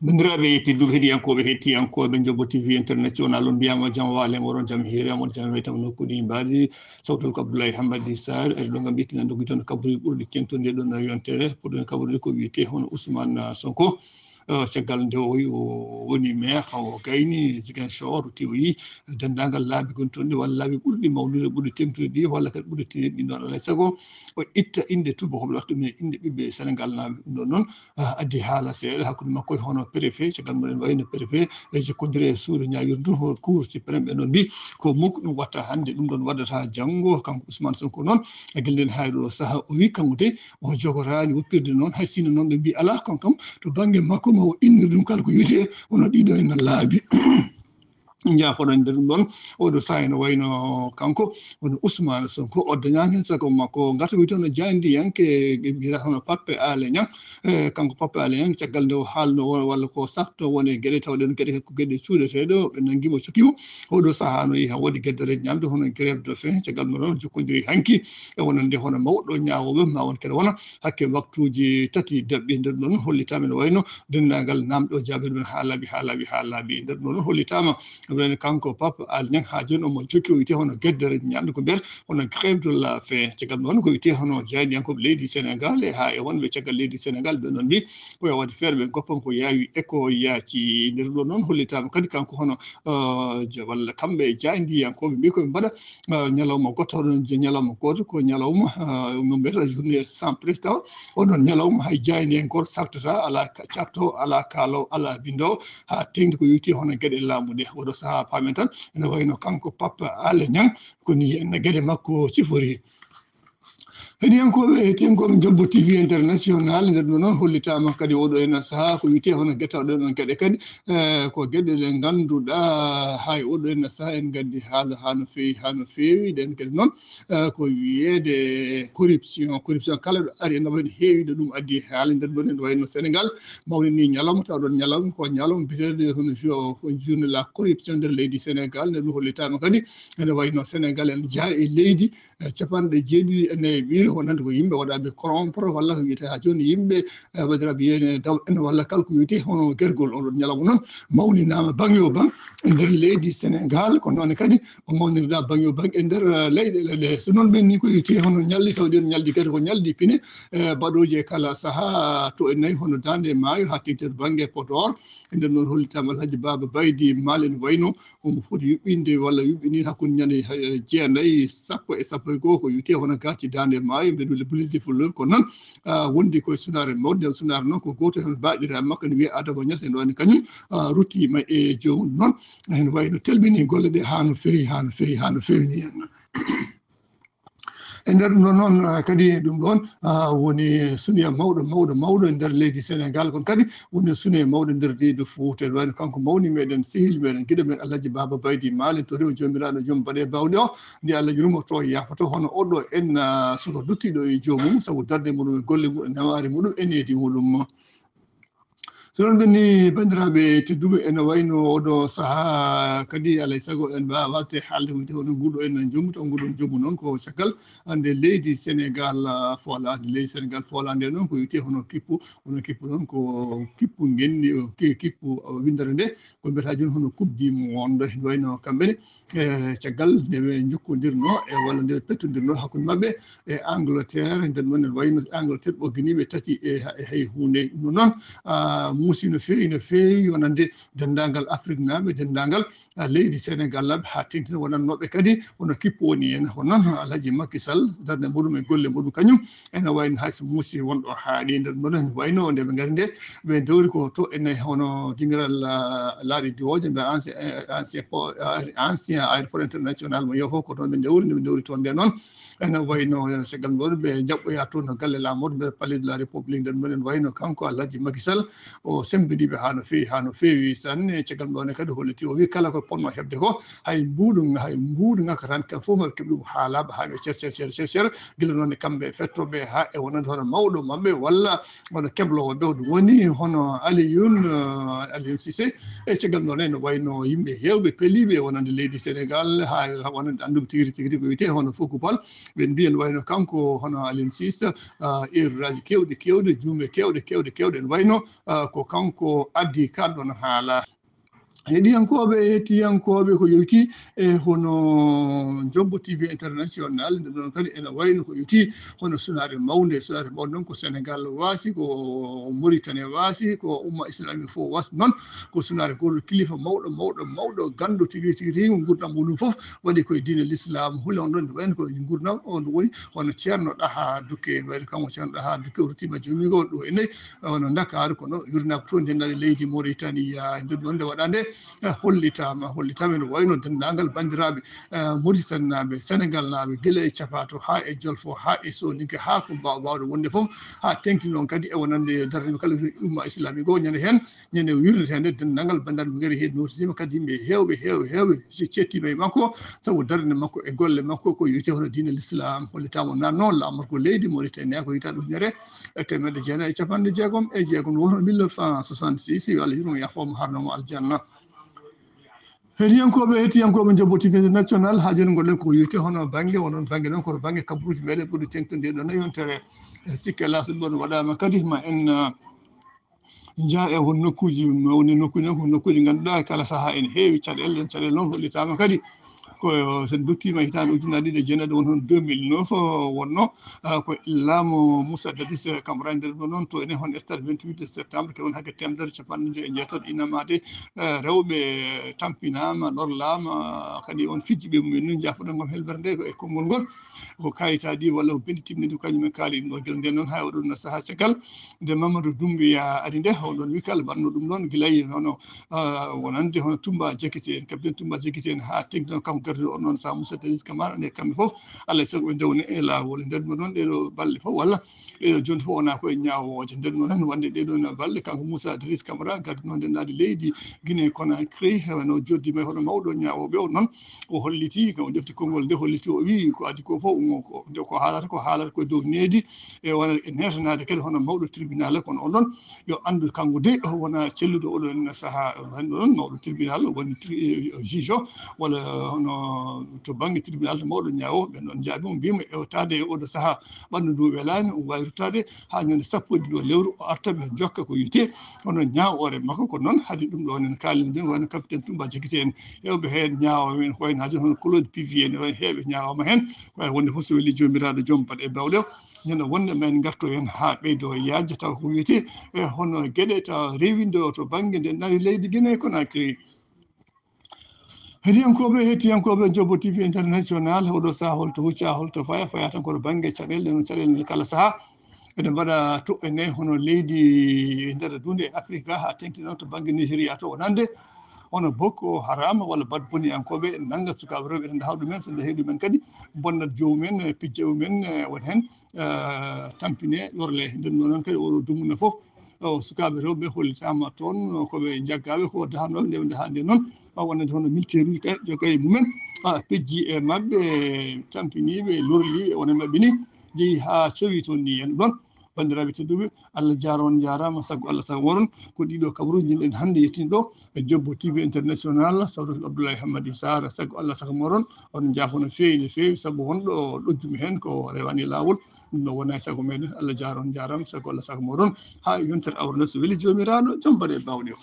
bandiraɓe tedduɓe heeɗiyankoɓe hettiyankoɓe Jombo TV international on mbiyama jaam waale moɗon jaam hiire amon jaam weytam nokkuɗi mbaɗi sawtol ko Abdoulaye Hammadi Sarr ari ɗo gam ɓettinande guiton kabri ɓurɗi kentude ɗon yontere ɓurɗon kabride ko wiyete hono Ousmane Sonko caggal nde o woni maire o gayni Ziguinchor tewoyi dendagal laabi gontonde walla laabi ɓurɗi mawnude ɓurɗi temtude ɗi walla kadi ɓurɗi tinide ɗin ɗon alay saago o itta inde tubakoɓe watta ɗum inde ɓiɓɓe Sénégal naaɓe ɗum ɗon noon addi haala seeɗa hakkude makko e hono préfet caggal mumen wayno préfet e jokkodiri e suudu ñawirdu ho cour suprême ɓe noon mbi ko mukko ɗum watta hannde ɗum ɗon waɗata janngo kanko Ousmane Sonko noon e gellen hayɗo o saaha o wi kanko de o jogorani woppirde noon hay sinno noon ɓe mbi ala kankam to banggue makko ma o innir ɗum kala ko wiyete wono ɗiɗo ene laabi jaafoɗon nder ɗum ɗon oɗo saha ene wayno kanko wono Ousmane Sonko o dañani hen sago makko gata wi toon no jandiyanke mbiyata hono Pape Alé Niang kanko Pape Alé Niang caggal nde o haalno walla ko sakto woni gueɗe tawɗen gueɗe ko gueɗe cuuɗeteɗo ɓe nanguimo cokkimo oɗo saaha no yeeha woodi gueddere ñamde hono grève de faim caggal mo noon jokkodiri hanki e wonande hono mawɗo ñawoɓe ma won kene wona hakke waktuji tati dabɓi nder ɗon hollitama ene wayno dendagal namɗo jaabe ɗumen ha laaɓi nder ɗon hollitama woni kanko Pape Alé Niang ha joni omo jokki o wiyete hono gueddere ñamde ko mbiyata hono grève de la faim caggal noon ko wiyete hono jeyɗiyankoɓe leydi Sénégal e ha e wonɓe caggal leydi Sénégal ɓe noon mbi koye wadde feere ɓe goppon ko yaawi eko yaaci nder ɗo noon hollitama kadi kanko hono walla kamɓe jeydiyankoɓe mbi koɓe mbaɗa ñalawma goto oɗon ñalawma goto ko ñalawma no mbiyata journée sans presse taw oɗon ñalawma hay jeydihen goto saltata ala catto ala kaalowo ala bindowo ha tengti ko yewti hono gueɗe laamu ɗe oɗo saaha paamen tan ene wayno kanko Pape Alé Niang koni enne gueɗe makko sifori heeɗiyankoɓe tenkoɓe Jombo TV international nder ɗo noon hollitama kadi oɗo ena saaha ko wiyete hono guettaɗo ɗon gueɗe kadi ko gueɗe ɗe ganduɗa hay oɗo ena saaha en gaddi haala ha no feewi ɗen kadi noon ko wiyede corruption kala ɗo ari ene wayno heewi ɗo ɗum addi haala nder ɗon ene wayno Sénégal mawni ni ñalawma taw ɗon ñalawma ko ñalawma bitede hono journée la corruption nder leydi Sénégal nder ɗum hollitama kadi ene wayno Sénégal ene jaa e leydi capanɗe jeeɗiɗi ene ɓiiri wonande ko yimɓe waɗaɓe corrompre walla ko wiyete ha joni yimɓe waɗiraɓe yene daw en walla kala ko wiyete hono guergol oɗon ñalawma noon mawninama bangue o bang e nder leydi Sénégal ko noon kadi o mawnirɗa bangue o bang e nder leyɗele ɗe so noon ɓenni ko wiyete hono ñalli tawde ñaldi kadi ko ñaldi pine baɗoji e kala saaha to e nayyi hono Dande Maayo ha tengti to bangue Podor e nder noon hollitama Alhaji Baba Baydy Mal ene wayno omo foti yuɓɓinde walla yuɓɓini hakkude ñande jeenayyi sappo e sappo e goho ko wiyete hono gacci Dande Maayo mbeɗa wuli bulide fulor ko noon wondi koye sunare mawde nden sunare noon ko goto hen baɗiraɓe makko ne wiye Adama Niass en wayno kañum ruttima e jomum noon ene wayno telmini golle ɗe ha no fewi ni hen e nder ɗum noon kadi ɗum ɗon woni sunoya mawɗo e nder leydi Sénégal kono kadi woni sunoya mawɗo nder leydi Fouta en wayno kanko mawni meɗen sehil meɗen guiɗo men Alhaji Baba Baydy Mal en to rewi jomiraɗo joom baɗe bawɗe o nde Allah yurmoto yafoto hono oɗo en soko duttiɗo e jomum saabu darde muɗum e golle muɗum nawari muɗum e needi muɗum so ɗon ɓenni bandiraɓe tedduɓe ene wayno oɗo saaha kadi alay saago en mbawa watte haalde wiyte hono nguɗo en jommuto nguɗon jommu noon ko caggal ande leydi Sénégal foolade noon ko wiyete hono kippu noon ko kippu genni kippu windere nde ko mbiyata joni hono coupe du monde ene wayno kamɓene caggal nde ɓe jokkodirno e walla nde ɓe pettodirno hakkude mabɓe e Angleterre nden ɗon ene wayno Angleterre ɓogginiɓe tati e hay hunde ɗum noon muusi no feewi wonande dendagal Afrique naaɓe dendagal leydi Sénégal naaɓe ha tengtina wonannoɓe kadi wono kippu woni hen hono noon Alhaji Macky Sall darde muɗum e golle muɗum kañum ene wayno hayso muusi wonɗo haaɗi nder ɗon ene wayno nde ɓe ngari nde ɓe dawri ko to ene hono dingiral laaɗi diwoje mbe ancien aéroport international mo Yoff ko toon ɓe dawri toon nde noon ene wayno caggal muɗum ɓe jaɓɓoya toon no galle laamoɗo nder palais de la république nder ɗon ene wayno kanko Alhaji Macky Sall o sembiɗiɓe ha no feewi sanne caggal ɗon kadi holliti o wi kala ko ponno hebde ko hay mbuuɗu ngakatan kam fof maɓe keeɓi ɗum haalaɓe ha ɓe cer gila noon e kamɓe fettoɓe ha e wonande hono mawɗo mabɓe walla hono keblowo ɓe ɗum woni hono Aliou Cissé e caggal ɗon ene wayno yimɓe hewɓe peliɓe wonande leydi Sénégal ha wonande anduɓe tigui ko wiyete hono Foucault ɓe mbi ene wayno kanko hono Aliou Cissé erreur aji kewɗi juume kewɗe ene wayno ko ko kanko addi kadon haala hettiyankoɓe ko yewti hono Jombo TV International nde ɗon kadi ene wayno ko yewti hono sunare mawde noon ko Sénégal waasi ko Mauritanie waasi ko umma islamique fof waasi noon ko sunare goto kilifa mawɗo gandu tigi gurdam muɗum fof waɗi koye diine l'islam hule on ɗon ne wayno ko gurdam on woni hono ceerno ɗaha dukke wayno kanko ceerno ɗaha dukke o ruttima jomigo ɗo e nayyi hono Dakar kono yurnaka to ndendaɗe leydi Mauritanie nder ɗon nde waɗa nde hollitama ene wayno dendagal bandiraɓe Mauritanie Sénégal naɓe guila e capato ha e Jolfo ha e Soninke ha ko bawɗo wonde fof ha tengti noon kadi e wonande darde kala umma islamique o ñande hen ñande yurnetede dendagal bandiraɓe ngari he notima kadi yimɓe hewɓe si cettima e makko sabu darde makko e golle makko ko yite hono diine l'islam hollitama nanno lamorko leydi Mauritanie ko yita ujunere temedde jeenayyi e capanɗe jeegom woto 1966 Allah yurmo yafoma harnamo aljanna hettiyankoɓe Jombo TV International ha joni gonɗen ko yite hono banggue wonon banggue noon koto banggue kabruji meɗen ɓuri tengtude ɗon yontere sikke lasɗo ɗon waɗama kadi ma en jaa e hon nokkuji woni nokkuji ko nokkuji ganduɗa kala saaha ene heewi caɗele noon hollitama kadi ko sen duttima hitande ujunnaje ɗiɗi e jeenayi won hono 2009 wonno ko laamu Moussa Dadis Camara nder ɗo noon to enen hon stade 28 septembre ke won hakke temedere capanɗe joyyi e jeetato inamade rewɓe tampinama lorlama kadi on fijjiɓe mumen noon jafoɗon gam helbere nde e konngol ngol ko kayitaji walla ko binditimmide kañumen kaali ɗum ɗo guel nden noon ha oɗon saaha caggal nde Mamadou Doumbouya ari nde oɗon wi kala mbanno ɗum ɗon guilayi hono wonande hono Toumba Diakité en capitaine Toumba Diakité en ha tengti noon kanko gardi on noon sa Moussa Dadis Camara ene kamɓe fof Allah e sago ɓe dewne e lawol nder ɗum noon ɗeɗo balɗe fof walla ɗeɗo joni fof wona koye ñawoje nder ɗum noon wonde ɗeɗo balɗe kanko Moussa Dadis Camara gardi noon ndennade leydi Guinée Conakry no joddima hono mawɗo ñawoɓe o noon o holliti o ƴefti konngol nde holliti o wi ko addi ko fof ko haalata koye dow needi e wona e netanade kadi hono mawɗo tribunal kono on ɗon yo andu kanko de wona celluɗo oɗon saaha hanno ɗon mawɗo tribunal woni juge o walla hono to banggue tribunal to mawɗo ñaawo ɓen ɗon jaabimo mbimo ewtade e oɗo saaha ɓandu ndu welani o wawi ruttade ha ñande sappo e ɗiɗo lewru o arta ɓe jokka ko yite hono ñaawore makko ko noon haade ɗum ɗo nen kalin den wayno capitaine Toumba Diakité en hewɓe hen ñaawa men ko wayno haade hono Claude Pivier en heeɓe ñaawama hen wawi wonde fof so weeli jomiraɗo joom baɗe e bawɗe ñande wonde men garto hen ha ɓeydo yajde taw ko wiyete e hono gueɗe taw rewinde to banggue nden ɗari leydi Guinée Conakry hettiyankoɓe Jombo TV International oɗo saaha holto hucca holto faya tan koto banggue caɗele non caɗele kala saaha ene mbaɗa toɓɓe hono leydi nder dunde Afrique ha tengti noon to banggue Nigéria to wonande hono Boko Haram walla Bad Boniyankoɓe nanga sukaɓe rewɓe ene hawɗu men so nde heeɗu men kadi bonnat jomumen pijja mumen woni hen tampine lorle nden noon kadi oɗo dumuna foof sukaɓe rewɓe hollitama toon koɓe jaggaɓe ko dahanoɓe nde hande noon wonande hono militaire uji jogaye mumen pejji e mabɓe tampiniɓe lorliɓe wona mabɓe ni jeeyi ha cowi toon ni en ɗon bandiraɓe tedduɓe Allah jarama sago Allah sago moɗon ko ɗiɗo kabaruji jinɗen hande yettini ɗo e Jombo TV International sawto Abdoulaye Hammady Sarr sago Allah sago moɗon on jaafo no fewi saabu wonɗo ɗojjumi hen ko rewani lawol ɗum ɗo wona e sago meɗen Allah jarama sago Allah sago moɗon ha yontere awrene so weeli jomiraɗo joom baɗe bawɗe o